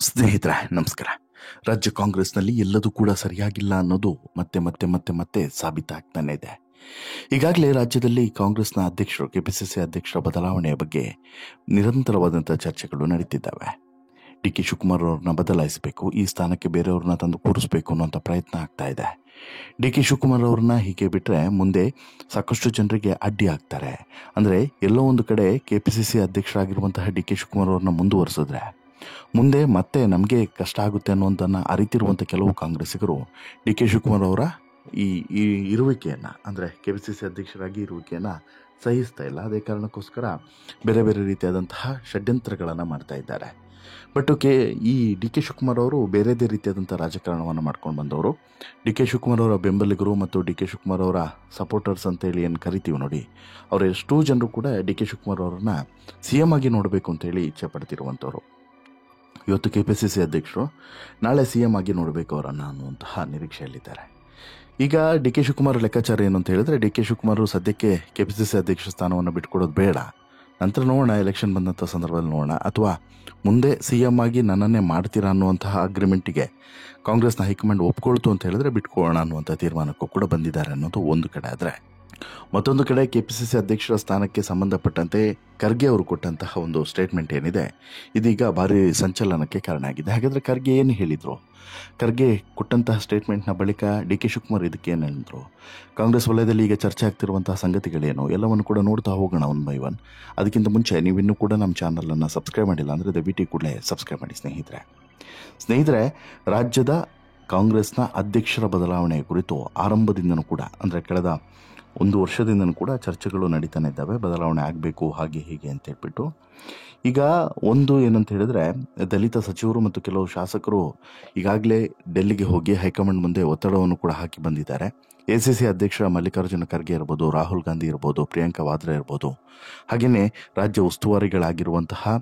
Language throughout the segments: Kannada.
ಸ್ನೇಹಿತರೆ ನಮಸ್ಕಾರ. ರಾಜ್ಯ ಕಾಂಗ್ರೆಸ್ನಲ್ಲಿ ಎಲ್ಲದೂ ಕೂಡ ಸರಿಯಾಗಿಲ್ಲ ಅನ್ನೋದು ಮತ್ತೆ ಮತ್ತೆ ಮತ್ತೆ ಮತ್ತೆ ಸಾಬೀತಾಗ್ತಾನೆ ಇದೆ. ಈಗಾಗಲೇ ರಾಜ್ಯದಲ್ಲಿ ಕಾಂಗ್ರೆಸ್ನ ಅಧ್ಯಕ್ಷರು ಕೆಪಿಸಿಸಿ ಅಧ್ಯಕ್ಷರ ಬದಲಾವಣೆಯ ಬಗ್ಗೆ ನಿರಂತರವಾದಂಥ ಚರ್ಚೆಗಳು ನಡೀತಿದ್ದಾವೆ. ಡಿ ಕೆ ಶಿವಕುಮಾರ್ ಅವ್ರನ್ನ ಬದಲಾಯಿಸಬೇಕು, ಈ ಸ್ಥಾನಕ್ಕೆ ಬೇರೆಯವ್ರನ್ನ ತಂದು ಕೂರಿಸಬೇಕು ಅನ್ನೋಂಥ ಪ್ರಯತ್ನ ಆಗ್ತಾ ಇದೆ. ಡಿ ಕೆ ಶಿವಕುಮಾರ್ ಅವ್ರನ್ನ ಹೀಗೆ ಬಿಟ್ಟರೆ ಮುಂದೆ ಸಾಕಷ್ಟು ಜನರಿಗೆ ಅಡ್ಡಿ ಆಗ್ತಾರೆ. ಅಂದರೆ ಎಲ್ಲೋ ಒಂದು ಕಡೆ ಕೆಪಿಸಿಸಿ ಅಧ್ಯಕ್ಷರಾಗಿರುವಂತಹ ಡಿ ಕೆ ಶಿವಕುಮಾರ್ ಅವ್ರನ್ನ ಮುಂದುವರಿಸಿದ್ರೆ ಮುಂದೆ ಮತ್ತೆ ನಮಗೆ ಕಷ್ಟ ಆಗುತ್ತೆ ಅನ್ನೋದನ್ನು ಅರಿತಿರುವಂಥ ಕೆಲವು ಕಾಂಗ್ರೆಸ್ಸಿಗರು ಡಿ ಕೆ ಶಿವಕುಮಾರ್ ಅವರ ಈ ಈ ಇರುವಿಕೆಯನ್ನು, ಅಂದರೆ ಕೆ ಪಿ ಸಿ ಸಿ ಅಧ್ಯಕ್ಷರಾಗಿ ಇರುವಿಕೆಯನ್ನು ಸಹಿಸ್ತಾ ಇಲ್ಲ. ಅದೇ ಕಾರಣಕ್ಕೋಸ್ಕರ ಬೇರೆ ಬೇರೆ ರೀತಿಯಾದಂತಹ ಷಡ್ಯಂತ್ರಗಳನ್ನು ಮಾಡ್ತಾ ಇದ್ದಾರೆ. ಬಟ್ ಈ ಡಿ ಕೆ ಶಿವಕುಮಾರ್ ಅವರು ಬೇರೆದೇ ರೀತಿಯಾದಂಥ ರಾಜಕಾರಣವನ್ನು ಮಾಡ್ಕೊಂಡು ಬಂದವರು. ಡಿ ಕೆ ಶಿವಕುಮಾರ್ ಅವರ ಬೆಂಬಲಿಗರು ಮತ್ತು ಡಿ ಕೆ ಶಿವಕುಮಾರ್ ಅವರ ಸಪೋರ್ಟರ್ಸ್ ಅಂತೇಳಿ ಏನು ಕರಿತೀವಿ ನೋಡಿ, ಅವರ ಎಷ್ಟೋ ಜನರು ಕೂಡ ಡಿ ಕೆ ಶಿವಕುಮಾರ್ ಅವರನ್ನ ಸಿ ಎಮ್ ಆಗಿ ನೋಡಬೇಕು ಅಂತೇಳಿ ಇಚ್ಛೆ ಪಡ್ತಿರುವಂಥವ್ರು. ಇವತ್ತು ಕೆ ಪಿ ಸಿ ಸಿ ಅಧ್ಯಕ್ಷರು, ನಾಳೆ ಸಿ ಎಮ್ ಆಗಿ ನೋಡಬೇಕು ಅವರನ್ನು ಅನ್ನುವಂತಹ ನಿರೀಕ್ಷೆಯಲ್ಲಿದ್ದಾರೆ. ಈಗ ಡಿ ಕೆ ಶಿವಕುಮಾರ್ ಲೆಕ್ಕಾಚಾರ ಏನು ಅಂತ ಹೇಳಿದ್ರೆ, ಡಿ ಕೆ ಶಿವಕುಮಾರ್ ಸದ್ಯಕ್ಕೆ ಕೆ ಪಿ ಸಿ ಸಿ ಅಧ್ಯಕ್ಷ ಸ್ಥಾನವನ್ನು ಬಿಟ್ಕೊಡೋದು ಬೇಡ, ನಂತರ ನೋಡೋಣ, ಎಲೆಕ್ಷನ್ ಬಂದಂಥ ಸಂದರ್ಭದಲ್ಲಿ ನೋಡೋಣ, ಅಥವಾ ಮುಂದೆ ಸಿ ಎಮ್ ಆಗಿ ನನ್ನನ್ನೇ ಮಾಡ್ತೀರಾ ಅನ್ನುವಂತಹ ಅಗ್ರಿಮೆಂಟಿಗೆ ಕಾಂಗ್ರೆಸ್ನ ಹೈಕಮಾಂಡ್ ಒಪ್ಕೊಳ್ತು ಅಂತ ಹೇಳಿದ್ರೆ ಬಿಟ್ಕೊಳ್ಳೋಣ ಅನ್ನುವಂಥ ತೀರ್ಮಾನಕ್ಕೂ ಕೂಡ ಬಂದಿದ್ದಾರೆ ಅನ್ನೋದು ಒಂದು ಕಡೆ. ಆದರೆ ಮತ್ತೊಂದು ಕಡೆ ಕೆ ಪಿ ಸಿ ಸಿ ಅಧ್ಯಕ್ಷರ ಸ್ಥಾನಕ್ಕೆ ಸಂಬಂಧಪಟ್ಟಂತೆ ಖರ್ಗೆ ಅವರು ಕೊಟ್ಟಂತಹ ಒಂದು ಸ್ಟೇಟ್ಮೆಂಟ್ ಏನಿದೆ, ಇದೀಗ ಭಾರಿ ಸಂಚಲನಕ್ಕೆ ಕಾರಣ ಆಗಿದೆ. ಹಾಗಾದರೆ ಖರ್ಗೆ ಏನು ಹೇಳಿದರು? ಖರ್ಗೆ ಕೊಟ್ಟಂತಹ ಸ್ಟೇಟ್ಮೆಂಟ್ನ ಬಳಿಕ ಡಿ ಕೆ ಶಿವಕುಮಾರ್ ಇದಕ್ಕೆ ಏನು ಹೇಳಿದ್ರು? ಕಾಂಗ್ರೆಸ್ ವಲಯದಲ್ಲಿ ಈಗ ಚರ್ಚೆ ಆಗ್ತಿರುವಂತಹ ಸಂಗತಿಗಳೇನು ಎಲ್ಲವನ್ನು ಕೂಡ ನೋಡ್ತಾ ಹೋಗೋಣ ಒನ್ ಬೈ ಒನ್. ಅದಕ್ಕಿಂತ ಮುಂಚೆ ನೀವಿನ್ನೂ ಕೂಡ ನಮ್ಮ ಚಾನಲನ್ನು ಸಬ್ಸ್ಕ್ರೈಬ್ ಮಾಡಿಲ್ಲ ಅಂದರೆ ದಯವಿಟ್ಟು ಕೂಡಲೇ ಸಬ್ಸ್ಕ್ರೈಬ್ ಮಾಡಿ ಸ್ನೇಹಿತರೆ. ರಾಜ್ಯದ ಕಾಂಗ್ರೆಸ್ನ ಅಧ್ಯಕ್ಷರ ಬದಲಾವಣೆ ಕುರಿತು ಆರಂಭದಿಂದನೂ ಕೂಡ, ಅಂದರೆ ಕಳೆದ ಒಂದು ವರ್ಷದಿಂದನೂ ಕೂಡ ಚರ್ಚೆಗಳು ನಡೀತಾನೆ ಇದ್ದಾವೆ. ಬದಲಾವಣೆ ಆಗಬೇಕು ಹಾಗೆ ಹೀಗೆ ಅಂತ ಹೇಳ್ಬಿಟ್ಟು. ಈಗ ಒಂದು ಏನಂತ ಹೇಳಿದ್ರೆ, ದಲಿತ ಸಚಿವರು ಮತ್ತು ಕೆಲವು ಶಾಸಕರು ಈಗಾಗಲೇ ಡೆಲ್ಲಿಗೆ ಹೋಗಿ ಹೈಕಮಾಂಡ್ ಮುಂದೆ ಒತ್ತಡವನ್ನು ಕೂಡ ಹಾಕಿ ಬಂದಿದ್ದಾರೆ. ಎ ಸಿ ಸಿ ಅಧ್ಯಕ್ಷ ಮಲ್ಲಿಕಾರ್ಜುನ ಖರ್ಗೆ ಇರ್ಬೋದು, ರಾಹುಲ್ ಗಾಂಧಿ ಇರ್ಬೋದು, ಪ್ರಿಯಾಂಕಾ ವಾದ್ರಾ ಇರ್ಬೋದು, ಹಾಗೆಯೇ ರಾಜ್ಯ ಉಸ್ತುವಾರಿಗಳಾಗಿರುವಂತಹ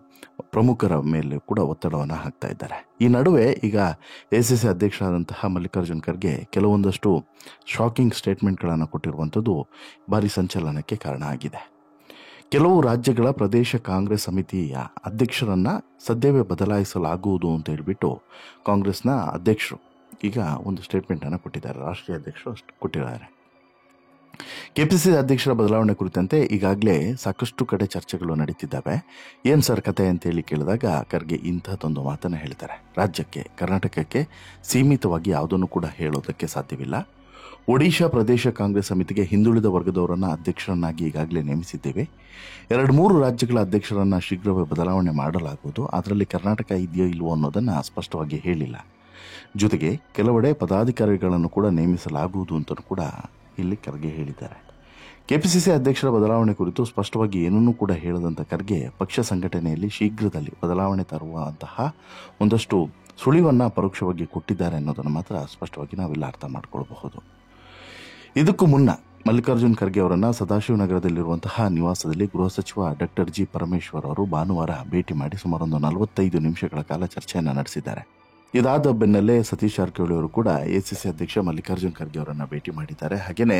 ಪ್ರಮುಖರ ಮೇಲೆ ಕೂಡ ಒತ್ತಡವನ್ನು ಹಾಕ್ತಾ ಇದ್ದಾರೆ. ಈ ನಡುವೆ ಈಗ ಎ ಸಿ ಸಿ ಅಧ್ಯಕ್ಷರಾದಂತಹ ಮಲ್ಲಿಕಾರ್ಜುನ್ ಖರ್ಗೆ ಕೆಲವೊಂದಷ್ಟು ಶಾಕಿಂಗ್ ಸ್ಟೇಟ್ಮೆಂಟ್ಗಳನ್ನು ಕೊಟ್ಟಿರುವಂಥದ್ದು ಭಾರಿ ಸಂಚಲನಕ್ಕೆ ಕಾರಣ ಆಗಿದೆ. ಕೆಲವು ರಾಜ್ಯಗಳ ಪ್ರದೇಶ ಕಾಂಗ್ರೆಸ್ ಸಮಿತಿಯ ಅಧ್ಯಕ್ಷರನ್ನು ಸದ್ಯವೇ ಬದಲಾಯಿಸಲಾಗುವುದು ಅಂತ ಹೇಳಿಬಿಟ್ಟು ಕಾಂಗ್ರೆಸ್ನ ಅಧ್ಯಕ್ಷರು ಈಗ ಒಂದು ಸ್ಟೇಟ್ಮೆಂಟನ್ನು ಕೊಟ್ಟಿದ್ದಾರೆ. ರಾಷ್ಟ್ರೀಯ ಅಧ್ಯಕ್ಷರು ಕೊಟ್ಟಿದ್ದಾರೆ. ಕೆ ಪಿ ಸಿ ಸಿ ಅಧ್ಯಕ್ಷರ ಬದಲಾವಣೆ ಕುರಿತಂತೆ ಈಗಾಗಲೇ ಸಾಕಷ್ಟು ಕಡೆ ಚರ್ಚೆಗಳು ನಡೀತಿದ್ದಾವೆ. ಏನು ಸರ್ ಕತೆ ಅಂತೇಳಿ ಕೇಳಿದಾಗ ಖರ್ಗೆ ಇಂಥದ್ದೊಂದು ಮಾತನ್ನು ಹೇಳ್ತಾರೆ. ರಾಜ್ಯಕ್ಕೆ, ಕರ್ನಾಟಕಕ್ಕೆ ಸೀಮಿತವಾಗಿ ಯಾವುದನ್ನು ಕೂಡ ಹೇಳೋದಕ್ಕೆ ಸಾಧ್ಯವಿಲ್ಲ. ಒಡಿಶಾ ಪ್ರದೇಶ ಕಾಂಗ್ರೆಸ್ ಸಮಿತಿಗೆ ಹಿಂದುಳಿದ ವರ್ಗದವರನ್ನು ಅಧ್ಯಕ್ಷರನ್ನಾಗಿ ಈಗಾಗಲೇ ನೇಮಿಸಿದ್ದೇವೆ. 2-3 ರಾಜ್ಯಗಳ ಅಧ್ಯಕ್ಷರನ್ನು ಶೀಘ್ರವೇ ಬದಲಾವಣೆ ಮಾಡಲಾಗುವುದು. ಅದರಲ್ಲಿ ಕರ್ನಾಟಕ ಇದೆಯೋ ಇಲ್ವೋ ಅನ್ನೋದನ್ನು ಸ್ಪಷ್ಟವಾಗಿ ಹೇಳಿಲ್ಲ. ಜೊತೆಗೆ ಕೆಲವೆಡೆ ಪದಾಧಿಕಾರಿಗಳನ್ನು ಕೂಡ ನೇಮಿಸಲಾಗುವುದು ಅಂತಲೂ ಕೂಡ ಇಲ್ಲಿ ಖರ್ಗೆ ಹೇಳಿದ್ದಾರೆ. ಕೆಪಿಸಿಸಿ ಅಧ್ಯಕ್ಷರ ಬದಲಾವಣೆ ಕುರಿತು ಸ್ಪಷ್ಟವಾಗಿ ಏನನ್ನೂ ಕೂಡ ಹೇಳದಂಥ ಖರ್ಗೆ ಪಕ್ಷ ಸಂಘಟನೆಯಲ್ಲಿ ಶೀಘ್ರದಲ್ಲಿ ಬದಲಾವಣೆ ತರುವಂತಹ ಒಂದಷ್ಟು ಸುಳಿವನ್ನು ಪರೋಕ್ಷವಾಗಿ ಕೊಟ್ಟಿದ್ದಾರೆ ಅನ್ನೋದನ್ನು ಮಾತ್ರ ಸ್ಪಷ್ಟವಾಗಿ ನಾವೆಲ್ಲ ಅರ್ಥ ಮಾಡ್ಕೊಳ್ಬಹುದು. ಇದಕ್ಕೂ ಮುನ್ನ ಮಲ್ಲಿಕಾರ್ಜುನ್ ಖರ್ಗೆ ಅವರನ್ನು ಸದಾಶಿವನಗರದಲ್ಲಿರುವಂತಹ ನಿವಾಸದಲ್ಲಿ ಗೃಹ ಸಚಿವ ಡಾಕ್ಟರ್ ಜಿ ಪರಮೇಶ್ವರ್ ಅವರು ಭಾನುವಾರ ಭೇಟಿ ಮಾಡಿ ಸುಮಾರು 45 ನಿಮಿಷಗಳ ಕಾಲ ಚರ್ಚೆಯನ್ನು ನಡೆಸಿದ್ದಾರೆ. ಇದಾದ ಬೆನ್ನಲ್ಲೇ ಸತೀಶ್ ಜಾರಕಿಹೊಳಿ ಅವರು ಕೂಡ ಎಸಿಸಿ ಅಧ್ಯಕ್ಷ ಮಲ್ಲಿಕಾರ್ಜುನ್ ಖರ್ಗೆ ಅವರನ್ನು ಭೇಟಿ ಮಾಡಿದ್ದಾರೆ. ಹಾಗೆಯೇ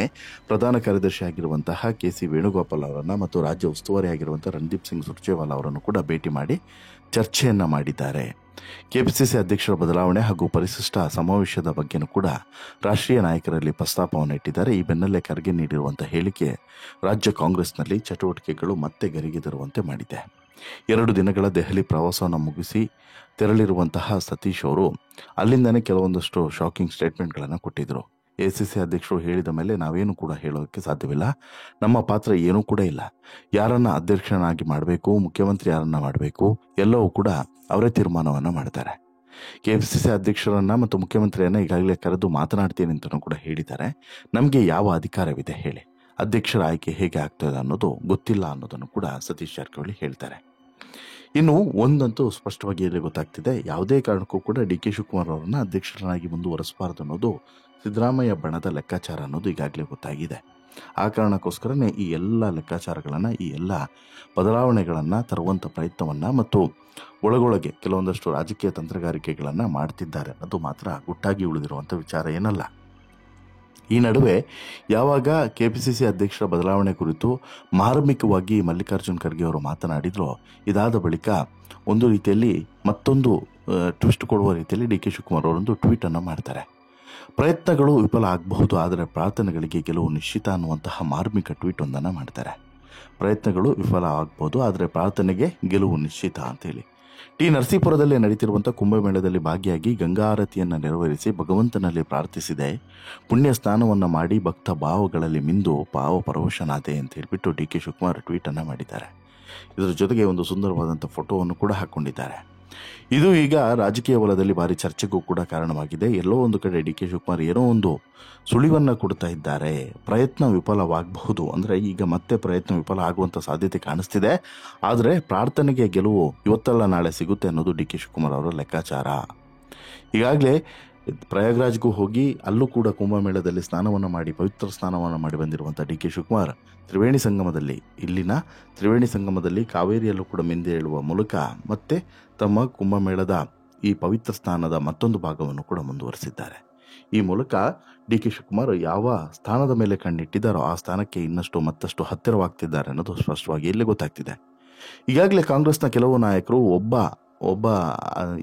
ಪ್ರಧಾನ ಕಾರ್ಯದರ್ಶಿ ಆಗಿರುವಂತಹ ಕೆ ಸಿ ವೇಣುಗೋಪಾಲ್ ಅವರನ್ನು ಮತ್ತು ರಾಜ್ಯ ಉಸ್ತುವಾರಿ ಆಗಿರುವಂತಹ ರಣದೀಪ್ ಸಿಂಗ್ ಸುರ್ಜೇವಾಲಾ ಅವರನ್ನು ಕೂಡ ಭೇಟಿ ಮಾಡಿ ಚರ್ಚೆಯನ್ನು ಮಾಡಿದ್ದಾರೆ. ಕೆಪಿಸಿಸಿ ಅಧ್ಯಕ್ಷರ ಬದಲಾವಣೆ ಹಾಗೂ ಪರಿಶಿಷ್ಟ ಸಮಾವೇಶದ ಬಗ್ಗೆನೂ ಕೂಡ ರಾಷ್ಟ್ರೀಯ ನಾಯಕರಲ್ಲಿ ಪ್ರಸ್ತಾಪವನ್ನು ಇಟ್ಟಿದ್ದಾರೆ. ಈ ಬೆನ್ನಲ್ಲೇ ಖರ್ಗೆ ನೀಡಿರುವಂತಹ ಹೇಳಿಕೆ ರಾಜ್ಯ ಕಾಂಗ್ರೆಸ್ನಲ್ಲಿ ಚಟುವಟಿಕೆಗಳು ಮತ್ತೆ ಗರಿಗೆದರುವಂತೆ ಮಾಡಿದೆ. 2 ದಿನಗಳ ದೆಹಲಿ ಪ್ರವಾಸವನ್ನು ಮುಗಿಸಿ ತೆರಳಿರುವಂತಹ ಸತೀಶ್ ಅವರು ಅಲ್ಲಿಂದನೇ ಕೆಲವೊಂದಷ್ಟು ಶಾಕಿಂಗ್ ಸ್ಟೇಟ್ಮೆಂಟ್ಗಳನ್ನು ಕೊಟ್ಟಿದ್ದರು. ಎಸಿಸಿ ಅಧ್ಯಕ್ಷರು ಹೇಳಿದ ಮೇಲೆ ನಾವೇನು ಕೂಡ ಹೇಳೋದಕ್ಕೆ ಸಾಧ್ಯವಿಲ್ಲ, ನಮ್ಮ ಪಾತ್ರ ಏನೂ ಕೂಡ ಇಲ್ಲ, ಯಾರನ್ನ ಅಧ್ಯಕ್ಷನಾಗಿ ಮಾಡಬೇಕು, ಮುಖ್ಯಮಂತ್ರಿ ಯಾರನ್ನ ಮಾಡಬೇಕು ಎಲ್ಲವೂ ಕೂಡ ಅವರೇ ತೀರ್ಮಾನವನ್ನು ಮಾಡ್ತಾರೆ. ಕೆಪಿಸಿಸಿ ಅಧ್ಯಕ್ಷರನ್ನ ಮತ್ತು ಮುಖ್ಯಮಂತ್ರಿಯನ್ನ ಈಗಾಗಲೇ ಕರೆದು ಮಾತನಾಡ್ತೀನಿ ಅಂತಲೂ ಕೂಡ ಹೇಳಿದ್ದಾರೆ. ನಮಗೆ ಯಾವ ಅಧಿಕಾರವಿದೆ ಹೇಳಿ, ಅಧ್ಯಕ್ಷರ ಆಯ್ಕೆ ಹೇಗೆ ಆಗ್ತದೆ ಅನ್ನೋದು ಗೊತ್ತಿಲ್ಲ ಅನ್ನೋದನ್ನು ಕೂಡ ಸತೀಶ್ ಜಾರಕಿಹೊಳಿ ಹೇಳ್ತಾರೆ. ಇನ್ನು ಒಂದಂತೂ ಸ್ಪಷ್ಟವಾಗಿ ಇಲ್ಲಿ ಗೊತ್ತಾಗ್ತಿದೆ, ಯಾವುದೇ ಕಾರಣಕ್ಕೂ ಕೂಡ ಡಿ ಕೆ ಶಿವಕುಮಾರ್ ಅವರನ್ನ ಅಧ್ಯಕ್ಷರನ್ನಾಗಿ ಮುಂದುವರಿಸಬಾರದು ಅನ್ನೋದು ಸಿದ್ದರಾಮಯ್ಯ ಬಣದ ಲೆಕ್ಕಾಚಾರ ಅನ್ನೋದು ಈಗಾಗಲೇ ಗೊತ್ತಾಗಿದೆ. ಆ ಕಾರಣಕ್ಕೋಸ್ಕರನೇ ಈ ಎಲ್ಲ ಲೆಕ್ಕಾಚಾರಗಳನ್ನು, ಈ ಎಲ್ಲ ಬದಲಾವಣೆಗಳನ್ನು ತರುವಂಥ ಪ್ರಯತ್ನವನ್ನು ಮತ್ತು ಒಳಗೊಳಗೆ ಕೆಲವೊಂದಷ್ಟು ರಾಜಕೀಯ ತಂತ್ರಗಾರಿಕೆಗಳನ್ನು ಮಾಡ್ತಿದ್ದಾರೆ ಅನ್ನೋದು ಮಾತ್ರ ಗುಟ್ಟಾಗಿ ಉಳಿದಿರುವಂಥ ವಿಚಾರ ಏನಲ್ಲ. ಈ ನಡುವೆ ಯಾವಾಗ ಕೆಪಿಸಿಸಿ ಅಧ್ಯಕ್ಷರ ಬದಲಾವಣೆ ಕುರಿತು ಮಾರ್ಮಿಕವಾಗಿ ಮಲ್ಲಿಕಾರ್ಜುನ್ ಖರ್ಗೆ ಅವರು ಮಾತನಾಡಿದ್ರು, ಇದಾದ ಬಳಿಕ ಒಂದು ರೀತಿಯಲ್ಲಿ ಮತ್ತೊಂದು ಟ್ವಿಸ್ಟ್ ಕೊಡುವ ರೀತಿಯಲ್ಲಿ ಡಿ ಕೆ ಶಿವಕುಮಾರ್ ಅವರೊಂದು ಟ್ವೀಟನ್ನು ಮಾಡ್ತಾರೆ. ಪ್ರಯತ್ನಗಳು ವಿಫಲ ಆಗಬಹುದು, ಆದರೆ ಪ್ರಾರ್ಥನೆಗಳಿಗೆ ಗೆಲುವು ನಿಶ್ಚಿತ ಅನ್ನುವಂತಹ ಮಾರ್ಮಿಕ ಟ್ವೀಟ್ ಒಂದನ್ನು ಮಾಡ್ತಾರೆ. ಪ್ರಯತ್ನಗಳು ವಿಫಲ ಆಗಬಹುದು, ಆದರೆ ಪ್ರಾರ್ಥನೆಗೆ ಗೆಲುವು ನಿಶ್ಚಿತ ಅಂತೇಳಿ. ನರಸೀಪುರದಲ್ಲಿ ನಡೀತಿರುವಂಥ ಕುಂಭಮೇಳದಲ್ಲಿ ಭಾಗಿಯಾಗಿ ಗಂಗಾರತಿಯನ್ನು ನೆರವೇರಿಸಿ ಭಗವಂತನಲ್ಲಿ ಪ್ರಾರ್ಥಿಸಿದೆ. ಪುಣ್ಯ ಸ್ನಾನವನ್ನು ಮಾಡಿ ಭಕ್ತ ಭಾವಗಳಲ್ಲಿ ಮಿಂದು ಪಾವ ಪರವಶನಾದೆ ಅಂತ ಹೇಳ್ಬಿಟ್ಟು ಡಿ ಕೆ ಶಿವಕುಮಾರ್ ಟ್ವೀಟನ್ನು ಮಾಡಿದ್ದಾರೆ. ಇದರ ಜೊತೆಗೆ ಒಂದು ಸುಂದರವಾದಂಥ ಫೋಟೋವನ್ನು ಕೂಡ ಹಾಕ್ಕೊಂಡಿದ್ದಾರೆ. ಇದು ಈಗ ರಾಜಕೀಯ ವಲಯದಲ್ಲಿ ಭಾರಿ ಚರ್ಚೆಗೂ ಕೂಡ ಕಾರಣವಾಗಿದೆ. ಎಲ್ಲೋ ಒಂದು ಕಡೆ ಡಿ ಕೆ ಶಿವಕುಮಾರ್ ಏನೋ ಒಂದು ಸುಳಿವನ್ನು ಕೊಡ್ತಾ ಇದ್ದಾರೆ. ಪ್ರಯತ್ನ ವಿಫಲವಾಗಬಹುದು, ಅಂದರೆ ಈಗ ಮತ್ತೆ ಪ್ರಯತ್ನ ವಿಫಲ ಆಗುವಂಥ ಸಾಧ್ಯತೆ ಕಾಣಿಸ್ತಿದೆ. ಆದರೆ ಪ್ರಾರ್ಥನೆಗೆ ಗೆಲುವು ಇವತ್ತಲ್ಲ ನಾಳೆ ಸಿಗುತ್ತೆ ಅನ್ನೋದು ಡಿ ಕೆ ಶಿವಕುಮಾರ್ ಅವರ ಲೆಕ್ಕಾಚಾರ. ಈಗಾಗಲೇ ಪ್ರಯಾಗ್ರಾಜ್ಗೂ ಹೋಗಿ ಅಲ್ಲೂ ಕೂಡ ಕುಂಭಮೇಳದಲ್ಲಿ ಸ್ನಾನವನ್ನು ಮಾಡಿ ಪವಿತ್ರ ಸ್ನಾನವನ್ನು ಮಾಡಿ ಬಂದಿರುವಂಥ ಡಿ ಕೆ ಶಿವಕುಮಾರ್ ಇಲ್ಲಿನ ತ್ರಿವೇಣಿ ಸಂಗಮದಲ್ಲಿ ಕಾವೇರಿಯಲ್ಲೂ ಕೂಡ ಮಿಂದೆ ಏಳುವ ಮೂಲಕ ಮತ್ತೆ ತಮ್ಮ ಕುಂಭಮೇಳದ ಈ ಪವಿತ್ರ ಸ್ನಾನದ ಮತ್ತೊಂದು ಭಾಗವನ್ನು ಕೂಡ ಮುಂದುವರಿಸಿದ್ದಾರೆ. ಈ ಮೂಲಕ ಡಿ ಕೆ ಶಿವಕುಮಾರ್ ಯಾವ ಸ್ಥಾನದ ಮೇಲೆ ಕಣ್ಣಿಟ್ಟಿದ್ದಾರೋ ಆ ಸ್ಥಾನಕ್ಕೆ ಮತ್ತಷ್ಟು ಹತ್ತಿರವಾಗ್ತಿದ್ದಾರೆ ಅನ್ನೋದು ಸ್ಪಷ್ಟವಾಗಿ ಇಲ್ಲಿ ಗೊತ್ತಾಗ್ತಿದೆ. ಈಗಾಗಲೇ ಕಾಂಗ್ರೆಸ್ನ ಕೆಲವು ನಾಯಕರು ಒಬ್ಬ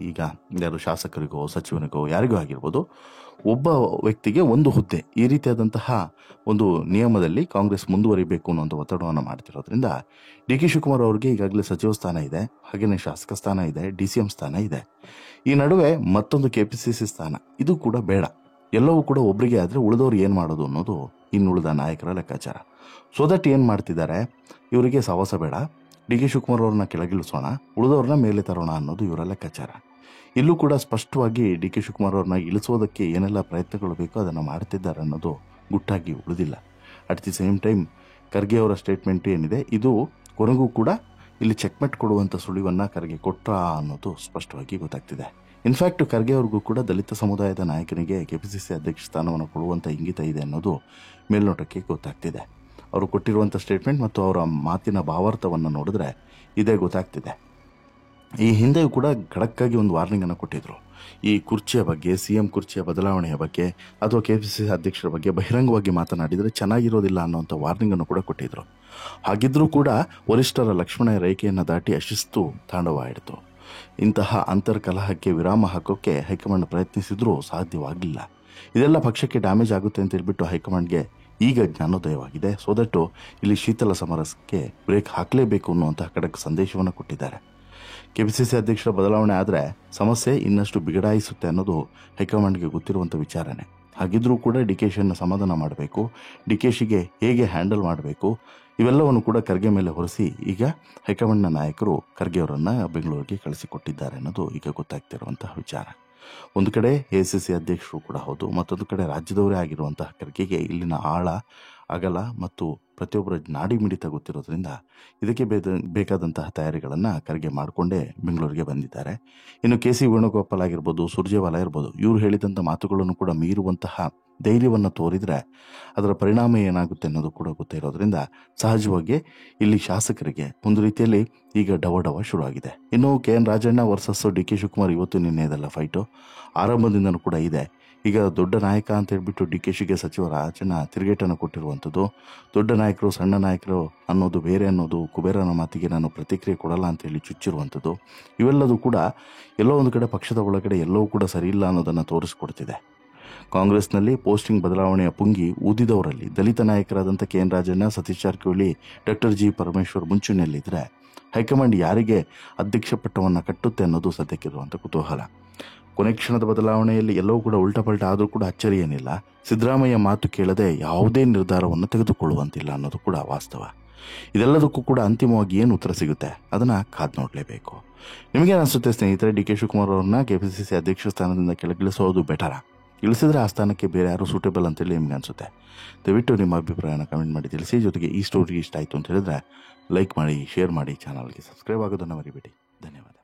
ಈಗ ಯಾರು ಶಾಸಕರಿಗೋ ಸಚಿವನಿಗೋ ಯಾರಿಗೋ ಆಗಿರ್ಬೋದು, ಒಬ್ಬ ವ್ಯಕ್ತಿಗೆ ಒಂದು ಹುದ್ದೆ, ಈ ರೀತಿಯಾದಂತಹ ಒಂದು ನಿಯಮದಲ್ಲಿ ಕಾಂಗ್ರೆಸ್ ಮುಂದುವರಿಬೇಕು ಅನ್ನೋಂಥ ಒತ್ತಡವನ್ನು ಮಾಡ್ತಿರೋದ್ರಿಂದ ಡಿ ಕೆ ಶಿವಕುಮಾರ್ ಅವರಿಗೆ ಈಗಾಗಲೇ ಸಚಿವ ಸ್ಥಾನ ಇದೆ, ಹಾಗೆಯೇ ಶಾಸಕ ಸ್ಥಾನ ಇದೆ, DCM ಸ್ಥಾನ ಇದೆ. ಈ ನಡುವೆ ಮತ್ತೊಂದು KPCC ಸ್ಥಾನ, ಇದು ಕೂಡ ಬೇಡ. ಎಲ್ಲವೂ ಕೂಡ ಒಬ್ಬರಿಗೆ ಆದರೆ ಉಳಿದವ್ರು ಏನು ಮಾಡೋದು ಅನ್ನೋದು ಇನ್ನುಳಿದ ನಾಯಕರ ಲೆಕ್ಕಾಚಾರ. ಸೊ ದಟ್ ಏನು ಮಾಡ್ತಿದ್ದಾರೆ, ಇವರಿಗೆ ಸವಾಸ ಬೇಡ, ಡಿ ಕೆ ಶಿವಕುಮಾರ್ ಅವ್ರನ್ನ ಕೆಳಗಿಳಿಸೋಣ, ಉಳಿದವ್ರನ್ನ ಮೇಲೆ ತರೋಣ ಅನ್ನೋದು ಇವರ ಲೆಕ್ಕಾಚಾರ. ಇಲ್ಲೂ ಕೂಡ ಸ್ಪಷ್ಟವಾಗಿ ಡಿ ಕೆ ಶಿವಕುಮಾರ್ ಅವ್ರನ್ನ ಇಳಿಸೋದಕ್ಕೆ ಏನೆಲ್ಲ ಪ್ರಯತ್ನಗಳು ಬೇಕೋ ಅದನ್ನು ಮಾಡ್ತಿದ್ದಾರೆ ಅನ್ನೋದು ಗುಟ್ಟಾಗಿ ಉಳಿದಿಲ್ಲ. At the same time Kharge ಅವರ ಸ್ಟೇಟ್ಮೆಂಟ್ ಏನಿದೆ, ಇದು ಕೊನೆಗೂ ಕೂಡ ಇಲ್ಲಿ ಚೆಕ್ಮೆಟ್ ಕೊಡುವಂಥ ಸುಳಿವನ್ನು ಖರ್ಗೆ ಕೊಟ್ರಾ ಅನ್ನೋದು ಸ್ಪಷ್ಟವಾಗಿ ಗೊತ್ತಾಗ್ತಿದೆ. ಇನ್ಫ್ಯಾಕ್ಟ್ ಖರ್ಗೆ ಅವ್ರಿಗೂ ಕೂಡ ದಲಿತ ಸಮುದಾಯದ ನಾಯಕನಿಗೆ KPCC ಅಧ್ಯಕ್ಷ ಸ್ಥಾನವನ್ನು ಕೊಡುವಂಥ ಇಂಗಿತ ಇದೆ ಅನ್ನೋದು ಮೇಲ್ನೋಟಕ್ಕೆ ಗೊತ್ತಾಗ್ತಿದೆ. ಅವರು ಕೊಟ್ಟಿರುವಂಥ ಸ್ಟೇಟ್ಮೆಂಟ್ ಮತ್ತು ಅವರ ಮಾತಿನ ಭಾವಾರ್ಥವನ್ನು ನೋಡಿದ್ರೆ ಇದೇ ಗೊತ್ತಾಗ್ತಿದೆ. ಈ ಹಿಂದೆಯೂ ಕೂಡ ಖಡಕ್ಕಾಗಿ ಒಂದು ವಾರ್ನಿಂಗನ್ನು ಕೊಟ್ಟಿದ್ರು. ಈ ಕುರ್ಚಿಯ ಬಗ್ಗೆ, CM ಕುರ್ಚಿಯ ಬದಲಾವಣೆಯ ಬಗ್ಗೆ ಅಥವಾ KPCC ಅಧ್ಯಕ್ಷರ ಬಗ್ಗೆ ಬಹಿರಂಗವಾಗಿ ಮಾತನಾಡಿದರೆ ಚೆನ್ನಾಗಿರೋದಿಲ್ಲ ಅನ್ನೋಂಥ ವಾರ್ನಿಂಗನ್ನು ಕೂಡ ಕೊಟ್ಟಿದ್ರು. ಹಾಗಿದ್ರೂ ಕೂಡ ವರಿಷ್ಠರ ಲಕ್ಷ್ಮಣ ರೇಖೆಯನ್ನು ದಾಟಿ ಅಶಿಸ್ತು ತಾಂಡವಾಯಿತು. ಇಂತಹ ಅಂತರ್ಕಲಹಕ್ಕೆ ವಿರಾಮ ಹಾಕೋಕ್ಕೆ ಹೈಕಮಾಂಡ್ ಪ್ರಯತ್ನಿಸಿದ್ರೂ ಸಾಧ್ಯವಾಗಿಲ್ಲ. ಇದೆಲ್ಲ ಪಕ್ಷಕ್ಕೆ ಡ್ಯಾಮೇಜ್ ಆಗುತ್ತೆ ಅಂತ ಹೇಳ್ಬಿಟ್ಟು ಹೈಕಮಾಂಡ್ಗೆ ಈಗ ಜ್ಞಾನೋದಯವಾಗಿದೆ. ಸೊ ದಟ್ಟು ಇಲ್ಲಿ ಶೀತಲ ಸಮರಕ್ಕೆ ಬ್ರೇಕ್ ಹಾಕಲೇಬೇಕು ಅನ್ನುವಂತಹ ಖಡಕ್ ಸಂದೇಶವನ್ನು ಕೊಟ್ಟಿದ್ದಾರೆ. KPCC ಅಧ್ಯಕ್ಷರ ಬದಲಾವಣೆ ಆದರೆ ಸಮಸ್ಯೆ ಇನ್ನಷ್ಟು ಬಿಗಡಾಯಿಸುತ್ತೆ ಅನ್ನೋದು ಹೈಕಮಾಂಡ್ಗೆ ಗೊತ್ತಿರುವಂಥ ವಿಚಾರನೆ. ಹಾಗಿದ್ರೂ ಕೂಡ DKಶಿಯನ್ನು ಸಮಾಧಾನ ಮಾಡಬೇಕು, DKಶಿಗೆ ಹೇಗೆ ಹ್ಯಾಂಡಲ್ ಮಾಡಬೇಕು, ಇವೆಲ್ಲವನ್ನು ಕೂಡ ಖರ್ಗೆ ಮೇಲೆ ಹೊರಿಸಿ ಈಗ ಹೈಕಮಾಂಡ್ನ ನಾಯಕರು ಖರ್ಗೆ ಅವರನ್ನು ಬೆಂಗಳೂರಿಗೆ ಕಳಿಸಿಕೊಟ್ಟಿದ್ದಾರೆ ಅನ್ನೋದು ಈಗ ಗೊತ್ತಾಗ್ತಿರುವಂತಹ ವಿಚಾರ. ಒಂದು ಕಡೆ ACC ಅಧ್ಯಕ್ಷರು ಕೂಡ ಹೌದು, ಮತ್ತೊಂದು ಕಡೆ ರಾಜ್ಯದವರೇ ಆಗಿರುವಂತಹ ಖರ್ಗೆಗೆ ಇಲ್ಲಿನ ಆಳ ಅಗಲ ಮತ್ತು ಪ್ರತಿಯೊಬ್ಬರ ನಾಡಿ ಮಿಡಿತ ಗೊತ್ತಿರೋದ್ರಿಂದ ಇದಕ್ಕೆ ಬೇಕಾದಂತಹ ತಯಾರಿಗಳನ್ನು ಖರ್ಗೆ ಮಾಡಿಕೊಂಡೇ ಬೆಂಗಳೂರಿಗೆ ಬಂದಿದ್ದಾರೆ. ಇನ್ನು KC ವೇಣುಗೋಪಾಲ್ ಆಗಿರ್ಬೋದು, ಸುರ್ಜೇವಾಲಾ ಇರ್ಬೋದು, ಇವರು ಹೇಳಿದಂಥ ಮಾತುಗಳನ್ನು ಕೂಡ ಮೀರುವಂತಹ ಧೈರ್ಯವನ್ನು ತೋರಿದರೆ ಅದರ ಪರಿಣಾಮ ಏನಾಗುತ್ತೆ ಅನ್ನೋದು ಕೂಡ ಗೊತ್ತಿರೋದ್ರಿಂದ ಸಹಜವಾಗಿ ಇಲ್ಲಿ ಶಾಸಕರಿಗೆ ಒಂದು ರೀತಿಯಲ್ಲಿ ಈಗ ಡವ ಶುರುವಾಗಿದೆ. ಇನ್ನು KN Rajanna versus D K Shivakumar ಇವತ್ತು ನಿನ್ನೆದಲ್ಲ ಫೈಟು ಆರಂಭದಿಂದನೂ ಕೂಡ ಇದೆ. ಈಗ ದೊಡ್ಡ ನಾಯಕ ಅಂತ ಹೇಳ್ಬಿಟ್ಟು DKಶಿಗೆ ಸಚಿವ ರಾಜಣ್ಣ ತಿರುಗೇಟನ್ನು ಕೊಟ್ಟಿರುವಂಥದ್ದು, ದೊಡ್ಡ ನಾಯಕರು ಸಣ್ಣ ನಾಯಕರು ಅನ್ನೋದು ಬೇರೆ ಅನ್ನೋದು, ಕುಬೇರನ ಮಾತಿಗೆ ನಾನು ಪ್ರತಿಕ್ರಿಯೆ ಕೊಡಲ್ಲ ಅಂತೇಳಿ ಚುಚ್ಚಿರುವಂಥದ್ದು, ಇವೆಲ್ಲದೂ ಕೂಡ ಎಲ್ಲೋ ಒಂದು ಕಡೆ ಪಕ್ಷದ ಒಳಗಡೆ ಎಲ್ಲವೂ ಕೂಡ ಸರಿಯಿಲ್ಲ ಅನ್ನೋದನ್ನು ತೋರಿಸ್ಕೊಡ್ತಿದೆ. ಕಾಂಗ್ರೆಸ್ನಲ್ಲಿ ಪೋಸ್ಟಿಂಗ್ ಬದಲಾವಣೆಯ ಪುಂಗಿ ಊದಿದವರಲ್ಲಿ ದಲಿತ ನಾಯಕರಾದಂಥ KN Rajanna, Satish Jarkiholi, doctor G Parameshwar ಮುಂಚೂಣಿಯಲ್ಲಿದ್ದರೆ ಹೈಕಮಾಂಡ್ ಯಾರಿಗೆ ಅಧ್ಯಕ್ಷ ಪಟ್ಟವನ್ನು ಕಟ್ಟುತ್ತೆ ಅನ್ನೋದು ಸದ್ಯಕ್ಕಿರುವಂಥ ಕುತೂಹಲ. ಕೊನೆ ಕ್ಷಣದ ಬದಲಾವಣೆಯಲ್ಲಿ ಎಲ್ಲವೂ ಕೂಡ ಉಲ್ಟಪಲ್ಟ ಆದರೂ ಕೂಡ ಅಚ್ಚರಿ ಏನಿಲ್ಲ. ಸಿದ್ದರಾಮಯ್ಯ ಮಾತು ಕೇಳದೆ ಯಾವುದೇ ನಿರ್ಧಾರವನ್ನು ತೆಗೆದುಕೊಳ್ಳುವಂತಿಲ್ಲ ಅನ್ನೋದು ಕೂಡ ವಾಸ್ತವ. ಇದೆಲ್ಲದಕ್ಕೂ ಕೂಡ ಅಂತಿಮವಾಗಿ ಏನು ಉತ್ತರ ಸಿಗುತ್ತೆ ಅದನ್ನು ಕಾದು ನೋಡಲೇಬೇಕು. ನಿಮಗೇನು ಅನಿಸುತ್ತೆ ಸ್ನೇಹಿತರೆ, ಡಿ ಕೆ ಶಿವಕುಮಾರ್ ಅವ್ರನ್ನ KPCC ಅಧ್ಯಕ್ಷ ಸ್ಥಾನದಿಂದ ಕೆಳಗಿಳಿಸೋದು ಬೆಟರಾ, ಇಳಿಸಿದ್ರೆ ಆ ಸ್ಥಾನಕ್ಕೆ ಬೇರೆ ಯಾರು ಸೂಟೇಬಲ್ ಅಂತೇಳಿ ನಿಮ್ಗೆ ಅನಿಸುತ್ತೆ? ದಯವಿಟ್ಟು ನಿಮ್ಮ ಅಭಿಪ್ರಾಯನ ಕಮೆಂಟ್ ಮಾಡಿ ತಿಳಿಸಿ. ಜೊತೆಗೆ ಈ ಸ್ಟೋರಿ ಇಷ್ಟ ಆಯಿತು ಅಂತ ಹೇಳಿದ್ರೆ ಲೈಕ್ ಮಾಡಿ, ಶೇರ್ ಮಾಡಿ, ಚಾನಲ್ಗೆ ಸಬ್ಸ್ಕ್ರೈಬ್ ಆಗೋದನ್ನು ಮರಿಬೇಡಿ. ಧನ್ಯವಾದ.